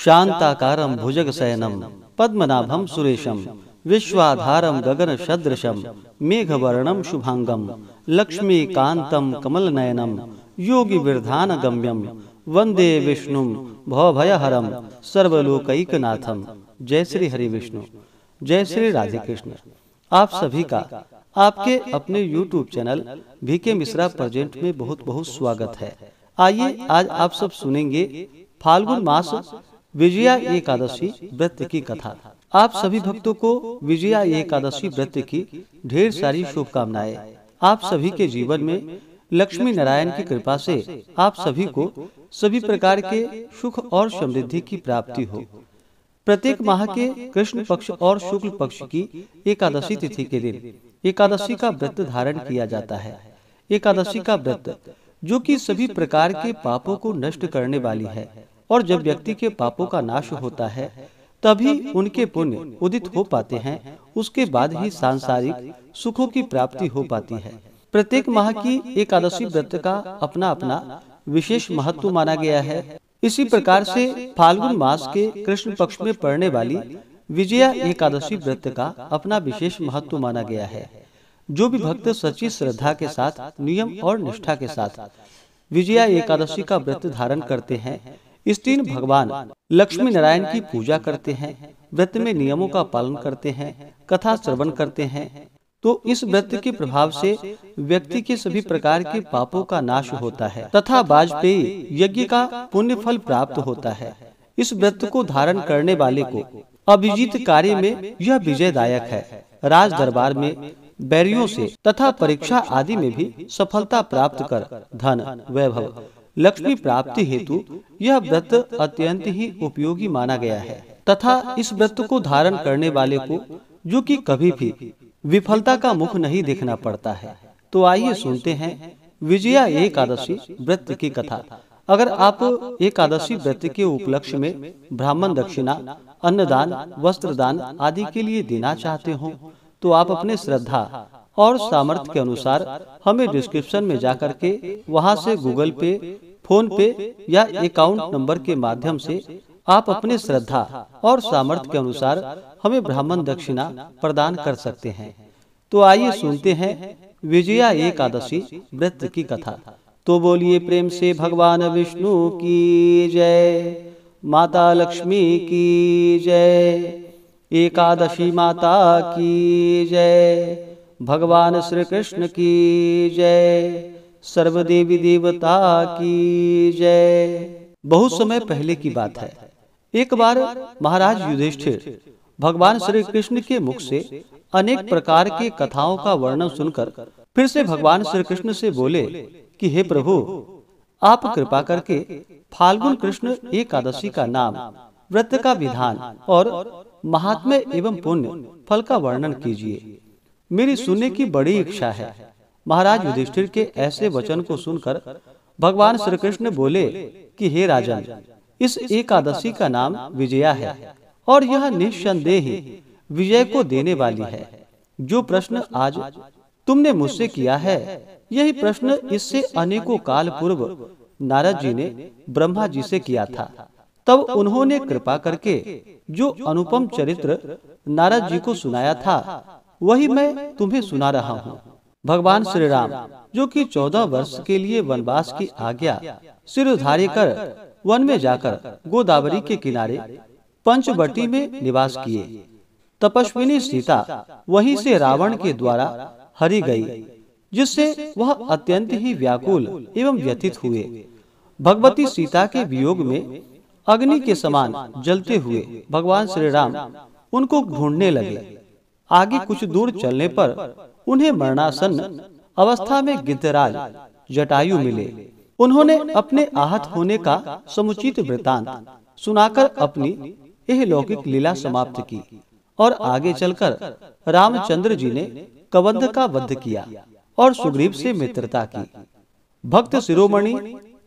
शांताकारं भुजगशयनं पद्मनाभं सुरेशं विश्वाधारं गगनसदृशं मेघवर्णं शुभांगं लक्ष्मीकान्तं कमलनयनं योगिविरधानगम्यं वंदे विष्णुं भवभयहरं सर्वलोकैकनाथं। जय श्री हरि विष्णु, जय श्री राधे कृष्ण। आप सभी का आपके अपने YouTube channel VK Mishra present में बहुत बहुत स्वागत है। आइए आज आप सब सुनेंगे फाल्गुन मास विजया एकादशी व्रत की कथा। आप सभी भक्तों को विजया एकादशी व्रत की ढेर सारी शुभकामनाएं। आप सभी के जीवन में लक्ष्मी नारायण की कृपा से आप सभी को सभी प्रकार के सुख और समृद्धि की प्राप्ति हो। प्रत्येक माह के कृष्ण पक्ष और शुक्ल पक्ष की एकादशी तिथि के दिन एकादशी का व्रत धारण किया जाता है। एकादशी का व्रत जो कि सभी प्रकार के पापों को नष्ट करने वाली है, और जब व्यक्ति के पापों का नाश होता है तभी उनके पुण्य उदित हो पाते हैं। उसके बाद ही सांसारिक सुखों की प्राप्ति हो पाती है। प्रत्येक माह की एकादशी व्रत का अपना अपना विशेष महत्व माना गया है। इसी प्रकार से फाल्गुन मास के कृष्ण पक्ष में पड़ने वाली विजया एकादशी व्रत का अपना विशेष महत्व माना गया है। जो भी भक्त सच्ची श्रद्धा के साथ नियम और निष्ठा के साथ विजया एकादशी का व्रत धारण करते हैं, इस दिन भगवान लक्ष्मी नारायण की पूजा करते हैं, व्रत में नियमों का पालन करते हैं, कथा श्रवण करते हैं, तो इस व्रत के प्रभाव से व्यक्ति के सभी प्रकार के पापों का नाश होता है तथा वाजपेयी यज्ञ का पुण्य फल प्राप्त होता है। इस व्रत को धारण करने वाले को अभिजीत कार्य में यह विजयदायक है। राज दरबार में बैरियों से तथा परीक्षा आदि में भी सफलता प्राप्त कर धन वैभव लक्ष्मी प्राप्ति हेतु यह व्रत अत्यंत ही उपयोगी माना गया है। तथा इस व्रत को धारण करने वाले को जो कि कभी भी विफलता का मुख नहीं देखना पड़ता है। तो आइए सुनते हैं विजया एकादशी व्रत की कथा। अगर आप एकादशी व्रत के उपलक्ष्य में ब्राह्मण दक्षिणा, अन्नदान, वस्त्रदान आदि के लिए देना चाहते हो तो आप अपने श्रद्धा और सामर्थ्य के अनुसार हमें डिस्क्रिप्शन में जाकर के वहां से गूगल पे, फोन पे या अकाउंट नंबर के माध्यम से आप अपने श्रद्धा और सामर्थ्य के अनुसार हमें ब्राह्मण दक्षिणा प्रदान कर सकते हैं। तो आइए सुनते हैं विजया एकादशी व्रत की कथा। तो बोलिए प्रेम से भगवान विष्णु की जय, माता लक्ष्मी की जय, एकादशी माता की जय, भगवान श्री कृष्ण की जय, सर्वदेवी देवता की जय। बहुत समय पहले की बात है। एक बार महाराज युधिष्ठिर भगवान श्री कृष्ण के मुख से अनेक प्रकार के कथाओं का वर्णन सुनकर फिर से भगवान श्री कृष्ण से बोले कि हे प्रभु, आप कृपा करके फाल्गुन कृष्ण एकादशी का नाम, व्रत का विधान और महात्म्य एवं पुण्य फल का वर्णन कीजिए। मेरी सुनने की बड़ी इच्छा है। महाराज युधिष्ठिर के ऐसे वचन को सुनकर भगवान श्री कृष्ण बोले कि हे राजन, इस एकादशी का नाम विजया है और यह निस्संदेह विजय को देने वाली है। जो प्रश्न आज तुमने मुझसे किया है, यही प्रश्न इससे अनेकों काल पूर्व नारद जी ने ब्रह्मा जी से किया था। तब उन्होंने कृपा करके जो अनुपम चरित्र नारद जी को सुनाया था, वही मैं तुम्हें सुना रहा हूँ। भगवान श्री राम जो कि 14 वर्ष के लिए वनवास की आज्ञा सिर धार्य कर वन में जाकर गोदावरी के किनारे पंचवटी में निवास किए। तपस्विनी सीता वहीं से रावण के द्वारा हरी गई, जिससे वह अत्यंत ही व्याकुल एवं व्यथित हुए। भगवती सीता के वियोग में अग्नि के समान जलते हुए भगवान श्री राम उनको ढूंढने लगे। आगे कुछ दूर चलने पर उन्हें मरणासन्न अवस्था में गिद्धराज जटायु मिले। उन्होंने अपने आहत होने का समुचित वृतांत सुनाकर अपनी यह लौकिक लीला समाप्त की और आगे चलकर रामचंद्र जी ने कबंध का वध किया और सुग्रीव से मित्रता की। भक्त शिरोमणि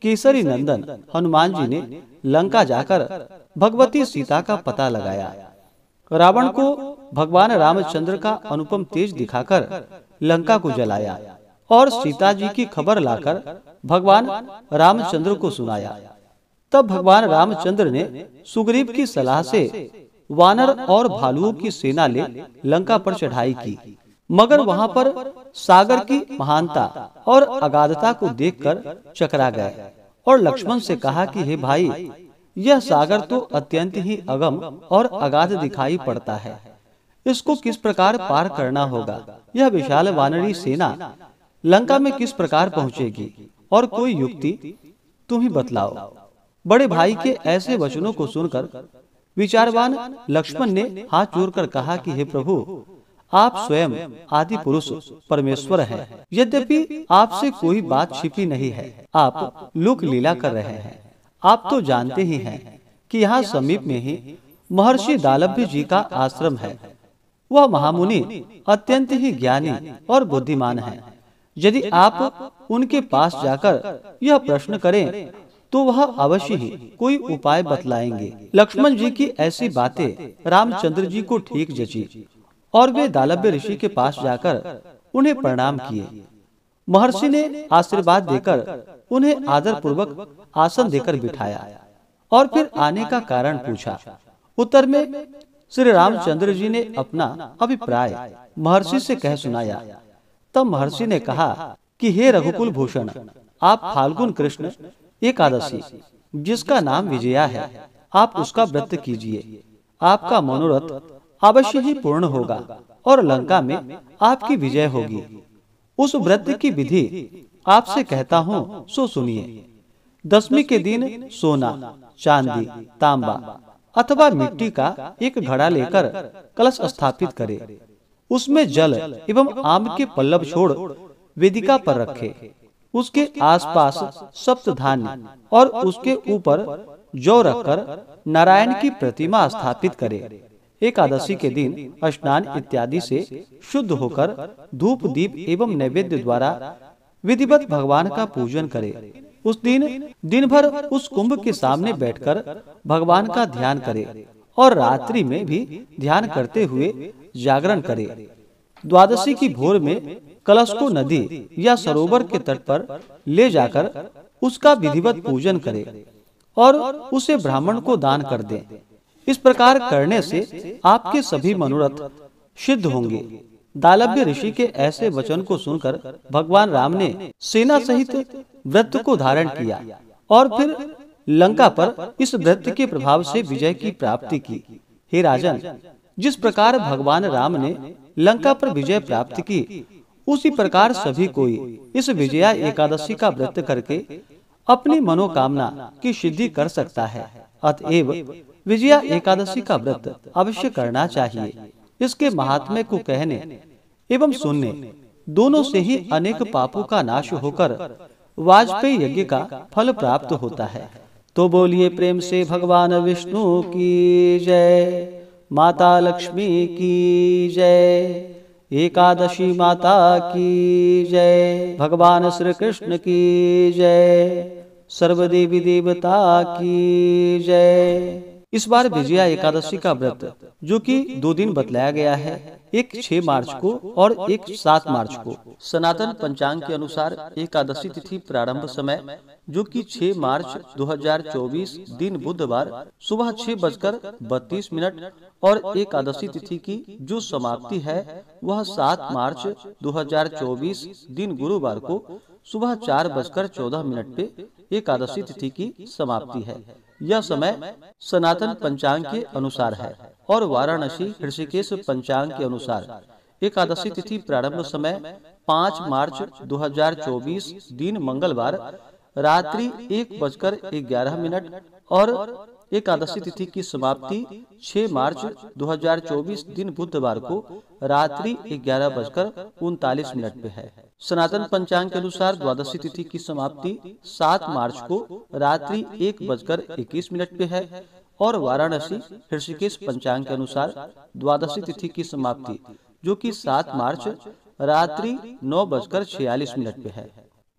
केसरी नंदन हनुमान जी ने लंका जाकर भगवती सीता का पता लगाया। रावण को भगवान रामचंद्र का अनुपम तेज दिखाकर लंका को जलाया और सीता जी की खबर लाकर भगवान रामचंद्र को सुनाया। तब भगवान रामचंद्र ने सुग्रीव की सलाह से वानर और भालुओं की सेना ले लंका पर चढ़ाई की, मगर वहां पर सागर की महानता और अगाधता को देखकर चकरा गए और लक्ष्मण से कहा कि हे भाई, यह सागर तो अत्यंत ही अगम और अगाध दिखाई पड़ता है, इसको किस प्रकार पार करना होगा। यह विशाल वानरी सेना लंका में किस प्रकार पहुंचेगी, और कोई युक्ति तुम ही बतलाओ। बड़े भाई के ऐसे वचनों को सुनकर विचारवान लक्ष्मण ने हाथ जोड़कर कहा कि हे प्रभु, आप स्वयं आदि पुरुष परमेश्वर हैं। यद्यपि आपसे कोई बात छिपी नहीं है, आप लोक लीला कर रहे हैं। आप तो जानते ही हैं कि यहाँ समीप में ही महर्षि दालभ्य जी का आश्रम है। वह महामुनि अत्यंत ही ज्ञानी और बुद्धिमान हैं। यदि आप उनके पास जाकर यह प्रश्न करें तो वह अवश्य ही कोई उपाय बतलाएंगे। लक्ष्मण जी की ऐसी बातें रामचंद्र जी को ठीक जची और वे दालभ्य ऋषि के पास जाकर उन्हें प्रणाम किए। महर्षि ने आशीर्वाद देकर उन्हें आदर पूर्वक आसन देकर बिठाया और फिर आने का कारण पूछा। उत्तर में श्री रामचंद्र जी ने अपना अभिप्राय महर्षि से कह सुनाया। तब महर्षि ने कहा कि हे रघुकुल भूषण, आप फाल्गुन कृष्ण एकादशी, जिसका नाम विजया है, आप उसका व्रत कीजिए। आपका मनोरथ अवश्य ही पूर्ण होगा और लंका में आपकी विजय होगी। उस व्रत की विधि आपसे कहता हूँ, सो सुनिए। दशमी के दिन सोना, चांदी, तांबा अथवा मिट्टी का एक घड़ा लेकर कलश स्थापित करे। उसमें जल एवं आम के पल्लव छोड़ वेदिका पर रखे। उसके आसपास सप्त धान्य और उसके ऊपर जौ रखकर नारायण की प्रतिमा स्थापित करे। एकादशी के दिन स्नान इत्यादि से शुद्ध होकर धूप दीप एवं नैवेद्य द्वारा विधिवत भगवान का पूजन करे। उस दिन भर उस कुंभ के सामने बैठकर भगवान का ध्यान करे और रात्रि में भी ध्यान करते हुए जागरण करे। द्वादशी की भोर में कलश को नदी या सरोवर के तट पर ले जाकर उसका विधिवत पूजन करे और उसे ब्राह्मण को दान कर दे। इस प्रकार करने से आपके सभी मनोरथ सिद्ध होंगे। दालभ्य ऋषि के ऐसे वचन को सुनकर भगवान राम ने सेना सहित व्रत को धारण किया और फिर लंका पर इस व्रत के प्रभाव से विजय की प्राप्ति की। हे राजन, जिस प्रकार भगवान राम ने लंका पर विजय प्राप्त की, उसी प्रकार सभी कोई इस विजया एकादशी का व्रत करके अपनी मनोकामना की सिद्धि कर सकता है। अतएव विजया एकादशी का व्रत अवश्य करना चाहिए। इसके महात्म्य को कहने एवं सुनने दोनों से ही अनेक पापों का नाश होकर वाजपेयी यज्ञ का फल प्राप्त होता है। तो बोलिए प्रेम से भगवान विष्णु की जय, माता लक्ष्मी की जय, एकादशी माता की जय, भगवान श्री कृष्ण की जय, सर्वदेवी देवता की जय। इस बार विजया एकादशी का व्रत जो कि 2 दिन बतलाया गया है, एक 6 मार्च को और एक 7 मार्च को। सनातन पंचांग के अनुसार एकादशी तिथि प्रारंभ समय जो कि 6 मार्च 2024 दिन बुधवार सुबह 6:32 और एकादशी तिथि की जो समाप्ति है वह 7 मार्च 2024 दिन गुरुवार को सुबह 4:14 पे एकादशी तिथि की समाप्ति है। यह समय सनातन पंचांग के अनुसार है और वाराणसी ऋषिकेश पंचांग के अनुसार एकादशी तिथि प्रारंभ समय 5 मार्च 2024 दिन मंगलवार रात्रि 1:11 और एकादशी तिथि की समाप्ति 6 मार्च 2024 दिन बुधवार को रात्रि 11:39 पे है। सनातन पंचांग के अनुसार द्वादशी तिथि की समाप्ति 7 मार्च को रात्रि 1:21 पे है और वाराणसी ऋषिकेश पंचांग के अनुसार द्वादशी तिथि की समाप्ति जो कि 7 मार्च रात्रि 9:46 पे है।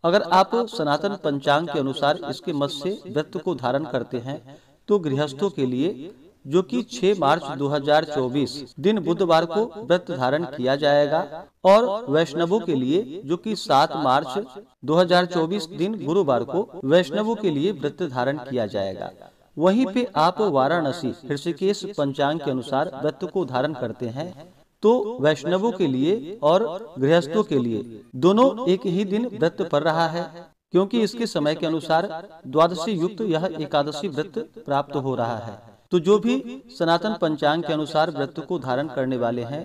अगर आप सनातन पंचांग के अनुसार इसके मत से व्रत को धारण करते हैं तो गृहस्थों के लिए जो कि 6 मार्च 2024 दिन बुधवार को व्रत धारण किया जाएगा, और वैष्णवों के लिए जो कि 7 मार्च 2024 दिन गुरुवार को वैष्णवों के लिए व्रत धारण किया जाएगा। वहीं पे आप वाराणसी ऋषिकेश पंचांग के अनुसार व्रत को धारण करते हैं तो वैष्णवों के लिए और गृहस्थों के लिए दोनों एक ही दिन व्रत पड़ रहा है, क्योंकि इसके समय के अनुसार द्वादशी युक्त यह एकादशी व्रत प्राप्त हो रहा है। तो जो भी सनातन पंचांग के अनुसार व्रत को धारण करने वाले हैं,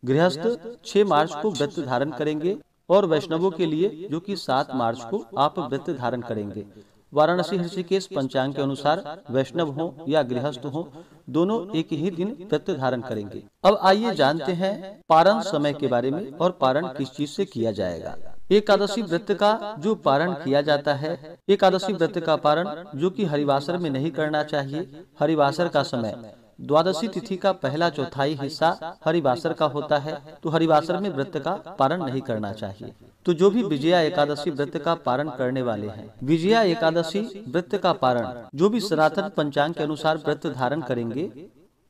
गृहस्थ 6 मार्च को व्रत धारण करेंगे, और वैष्णवों के लिए जो कि 7 मार्च को आप व्रत धारण करेंगे। वाराणसी ऋषिकेश पंचांग के अनुसार वैष्णव हो या गृहस्थ हो, दोनों एक ही दिन व्रत धारण करेंगे। अब आइए जानते हैं पारण समय के बारे में, और पारण किस चीज से किया जाएगा। एकादशी व्रत का जो पारण किया जाता है, एकादशी व्रत का पारण जो कि हरिवासर में नहीं करना चाहिए। हरिवासर का समय द्वादशी तिथि का पहला चौथाई हिस्सा हरिवासर का होता है, तो हरिवासर में व्रत का पारण नहीं करना चाहिए। तो जो भी विजया एकादशी व्रत का पारण करने वाले हैं, विजया एकादशी व्रत का पारण जो भी सनातन पंचांग के अनुसार व्रत धारण करेंगे,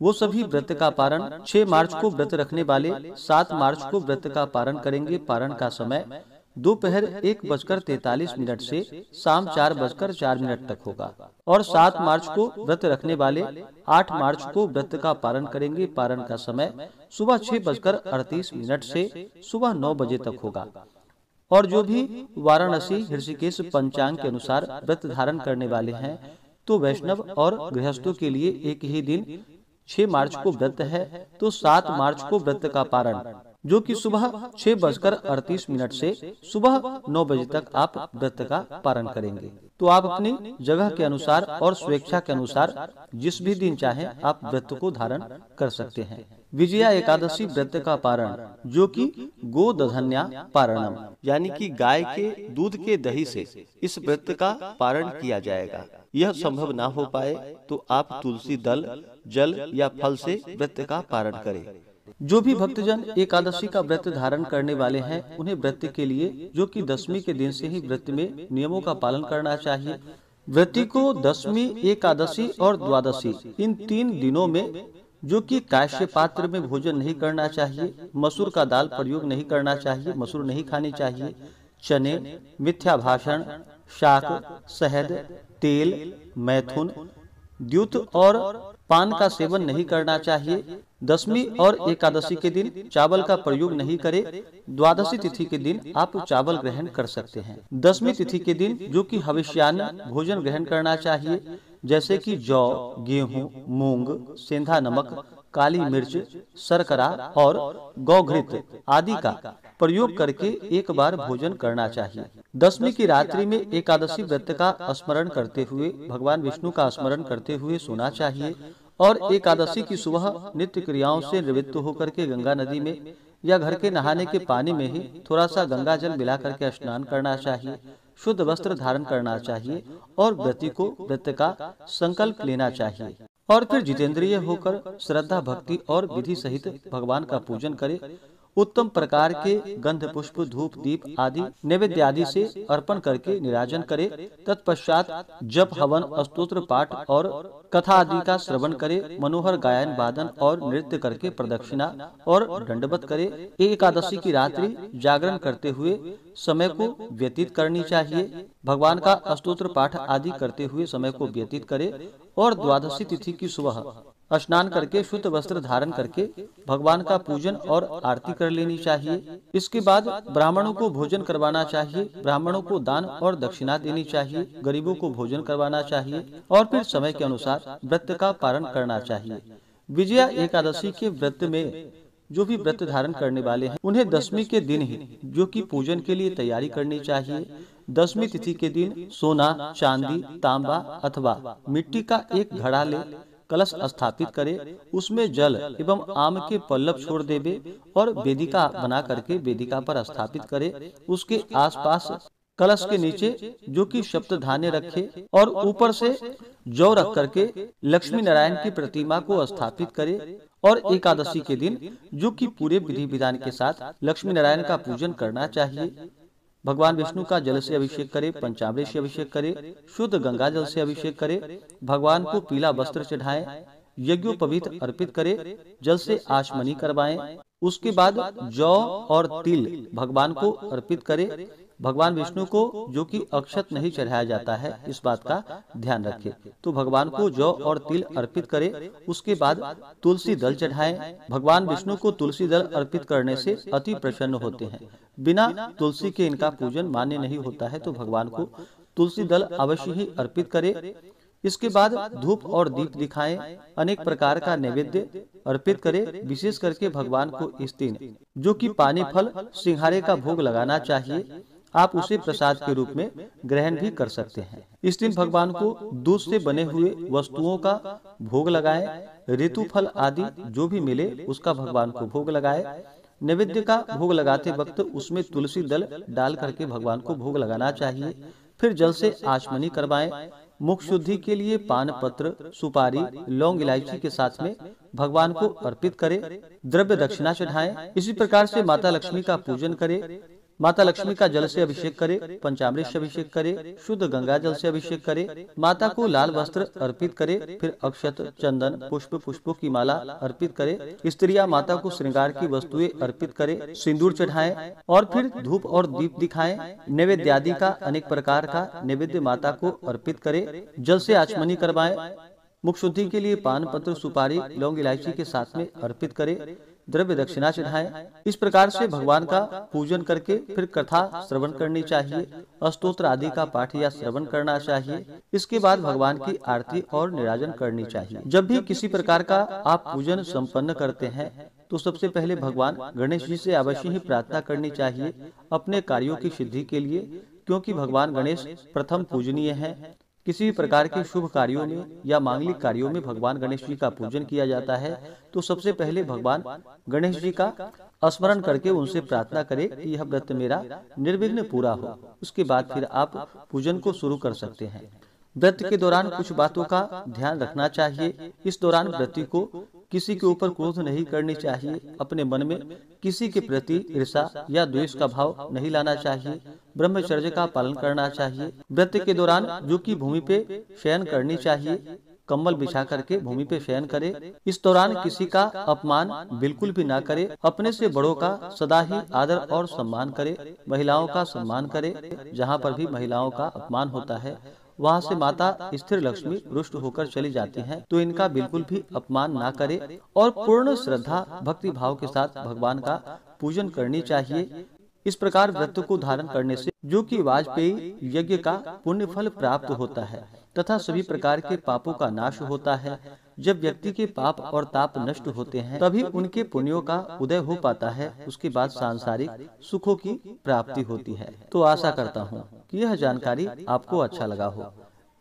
वो सभी व्रत का पारण 6 मार्च को व्रत रखने वाले 7 मार्च को व्रत का पारण करेंगे। पारण का समय दोपहर 1:43 से शाम 4:04 तक होगा, और 7 मार्च को व्रत रखने वाले 8 मार्च को व्रत का पारण करेंगे। पारण का समय सुबह 6:38 से सुबह 9 बजे तक होगा। और जो भी वाराणसी ऋषिकेश पंचांग के अनुसार व्रत धारण करने वाले हैं, तो वैष्णव और गृहस्थों के लिए एक ही दिन 6 मार्च को व्रत है, तो 7 मार्च को व्रत का पारण जो कि सुबह 6:38 से सुबह 9 बजे तक आप व्रत का पारण करेंगे। तो आप अपनी जगह के अनुसार और स्वेच्छा के अनुसार जिस भी दिन चाहें आप व्रत को धारण कर सकते हैं। विजया एकादशी व्रत का पारण जो कि गोदधन्या पारणम, यानी कि गाय के दूध के दही से इस व्रत का पारण किया जाएगा। यह संभव ना हो पाए तो आप तुलसी दल, जल या फल से व्रत का पारण करें। जो भी भक्तजन एकादशी का व्रत धारण करने वाले हैं, उन्हें व्रत के लिए जो कि दशमी के दिन से ही व्रत में नियमों का पालन करना चाहिए। व्रती को दशमी, एकादशी और द्वादशी इन 3 दिनों में जो कि काश्य पात्र में भोजन नहीं करना चाहिए, मसूर का दाल प्रयोग नहीं करना चाहिए, मसूर नहीं खानी चाहिए, चने, मिथ्या भाषण, शाक, शहद, तेल, मैथुन, द्यूत और पान का सेवन नहीं करना चाहिए। दशमी और एकादशी के दिन चावल का प्रयोग नहीं करें। द्वादशी तिथि के दिन आप चावल ग्रहण कर सकते हैं। दशमी तिथि के दिन जो कि हविष्यान्न भोजन ग्रहण करना चाहिए, जैसे कि जौ, गेहूं, मूंग, सेंधा नमक, काली मिर्च, शर्करा और गौघृत आदि का प्रयोग करके एक बार भोजन करना चाहिए। दशमी की रात्रि में एकादशी व्रत का स्मरण करते हुए, भगवान विष्णु का स्मरण करते हुए सोना चाहिए, और एकादशी की सुबह नित्य क्रियाओं से निवृत्त होकर के गंगा नदी में या घर के नहाने के पानी में ही थोड़ा सा गंगा जल मिला करके स्नान करना चाहिए, शुद्ध वस्त्र धारण करना चाहिए, और व्रती को व्रत का संकल्प लेना चाहिए, और फिर जितेंद्रिय होकर श्रद्धा, भक्ति और विधि सहित भगवान का पूजन करे। उत्तम प्रकार के गंध, पुष्प, धूप, दीप आदि नैवेद्य आदि से अर्पण करके निराजन करे। तत्पश्चात जप, हवन, स्तोत्र पाठ और कथा आदि का श्रवण करे। मनोहर गायन, वादन और नृत्य करके प्रदक्षिणा और दंडवत करे। एकादशी की रात्रि जागरण करते हुए समय को व्यतीत करनी चाहिए। भगवान का स्तोत्र पाठ आदि करते हुए समय को व्यतीत करे, और द्वादशी तिथि की सुबह स्नान करके शुद्ध वस्त्र धारण करके भगवान का पूजन और आरती कर लेनी चाहिए। इसके बाद ब्राह्मणों को भोजन करवाना चाहिए, ब्राह्मणों को दान और दक्षिणा देनी चाहिए, गरीबों को भोजन करवाना चाहिए, और फिर समय के अनुसार व्रत का पालन करना चाहिए। विजया एकादशी के व्रत में जो भी व्रत धारण करने वाले हैं, उन्हें दशमी के दिन ही जो कि पूजन के लिए तैयारी करनी चाहिए। दशमी तिथि के दिन सोना, चांदी, तांबा अथवा मिट्टी का एक घड़ा ले कलश स्थापित करे, उसमें जल एवं आम के पल्लव छोड़ देवे और वेदिका बना करके वेदिका पर स्थापित करे। उसके आसपास कलश के नीचे जो कि सप्तधान्य रखे, और ऊपर से जौ रख करके लक्ष्मी नारायण की प्रतिमा को स्थापित करे। और एकादशी के दिन जो कि पूरे विधि विधान के साथ लक्ष्मी नारायण का पूजन करना चाहिए। भगवान विष्णु का जल से अभिषेक करे, पंचामृत से अभिषेक करे, शुद्ध गंगा जल से अभिषेक करे, भगवान को पीला वस्त्र चढ़ाएं, यज्ञोपवीत अर्पित करे, जल से आचमनी करवाएं। उसके बाद जौ और तिल भगवान को अर्पित करे। भगवान विष्णु को जो कि अक्षत नहीं चढ़ाया जाता है, इस बात का ध्यान रखें। तो भगवान को जौ और तिल अर्पित करें। उसके बाद तुलसी दल चढ़ाएं। भगवान विष्णु को तुलसी दल अर्पित करने से अति प्रसन्न होते हैं। बिना तुलसी के इनका पूजन मान्य नहीं होता है, तो भगवान को तुलसी दल अवश्य ही अर्पित करें। इसके बाद धूप और दीप दिखाएं। अनेक प्रकार का नैवेद्य अर्पित करें। विशेष करके भगवान को इस दिन जो कि पानी फल सिंघाड़े का भोग लगाना चाहिए, आप उसे प्रसाद के रूप में ग्रहण भी कर सकते हैं। इस दिन भगवान को दूध से बने हुए वस्तुओं का भोग लगाएं। ऋतु फल आदि जो भी मिले उसका भगवान को भोग लगाएं। नैवेद्य का भोग लगाते वक्त उसमें तुलसी दल डाल करके भगवान को भोग लगाना चाहिए। फिर जल से आचमनी करवाएं। मुख शुद्धि के लिए पान पत्र, सुपारी, लौंग, इलायची के साथ में भगवान को अर्पित करें। द्रव्य दक्षिणा चढ़ाएं। इसी प्रकार से माता लक्ष्मी का पूजन करें। माता लक्ष्मी का जल से अभिषेक करें, पंचामृत से अभिषेक करें, शुद्ध गंगा जल से अभिषेक करें। माता को लाल वस्त्र अर्पित करें। फिर अक्षत, चंदन, पुष्पों की माला अर्पित करें। स्त्रियां माता को श्रृंगार की वस्तुएं अर्पित करें, सिंदूर चढ़ाएं और फिर धूप और दीप दिखाएं। नैवेद्य आदि का अनेक प्रकार का नैवेद्य माता को अर्पित करें। जल से आचमनी करवाएं। मुख शुद्धि के लिए पान पत्र, सुपारी, लौंग, इलायची के साथ में अर्पित करें। द्रव्य दक्षिणा चढ़ाएं। इस प्रकार से भगवान का पूजन करके फिर कथा श्रवण करनी चाहिए। स्तोत्र आदि का पाठ या श्रवण करना चाहिए। इसके बाद भगवान की आरती और निराजन करनी चाहिए। जब भी किसी प्रकार का आप पूजन संपन्न करते हैं तो सबसे पहले भगवान गणेश जी से अवश्य ही प्रार्थना करनी चाहिए अपने कार्यों की सिद्धि के लिए, क्योंकि भगवान गणेश प्रथम पूजनीय है। किसी भी प्रकार के शुभ कार्यों में या मांगलिक कार्यों में भगवान गणेश जी का पूजन किया जाता है, तो सबसे पहले भगवान गणेश जी का स्मरण करके उनसे प्रार्थना करें कि यह व्रत मेरा निर्विघ्न पूरा हो। उसके बाद फिर आप पूजन को शुरू कर सकते हैं। व्रत के दौरान कुछ बातों का ध्यान रखना चाहिए। इस दौरान व्रती को किसी के ऊपर क्रोध नहीं करनी चाहिए। अपने मन में किसी के प्रति ईर्ष्या या द्वेष का भाव नहीं लाना चाहिए। ब्रह्मचर्य का पालन करना चाहिए। व्रत के दौरान जो कि भूमि पे शयन करनी चाहिए, कंबल बिछा करके भूमि पे शयन करे। इस दौरान किसी का अपमान बिल्कुल भी ना करे। अपने से बड़ों का सदा ही आदर और सम्मान करे। महिलाओं का सम्मान करे। जहाँ पर भी महिलाओं का अपमान होता है वहाँ से माता स्थिर लक्ष्मी रुष्ट होकर चली जाती हैं, तो इनका बिल्कुल भी अपमान ना करे और पूर्ण श्रद्धा भक्ति भाव के साथ भगवान का पूजन करनी चाहिए। इस प्रकार व्रत को धारण करने से जो कि वाजपेयी यज्ञ का पुण्य फल प्राप्त होता है तथा सभी प्रकार के पापों का नाश होता है। जब व्यक्ति के पाप और ताप नष्ट होते हैं तभी उनके पुण्यों का उदय हो पाता है। उसके बाद सांसारिक सुखों की प्राप्ति होती है। तो आशा करता हूँ कि यह जानकारी आपको अच्छा लगा हो।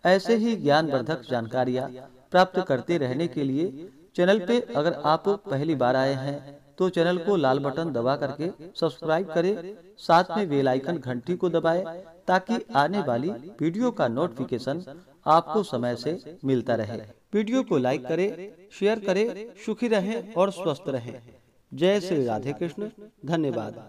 ऐसे ही ज्ञानवर्धक जानकारियाँ प्राप्त करते रहने के लिए चैनल पे अगर आप पहली बार आए हैं तो चैनल को लाल बटन दबा करके सब्सक्राइब करें। साथ में बेल आइकन घंटी को दबाएं ताकि आने वाली वीडियो का नोटिफिकेशन आपको समय से मिलता रहे। वीडियो को लाइक करें, शेयर करें। सुखी रहें और स्वस्थ रहें। जय श्री राधे कृष्ण। धन्यवाद।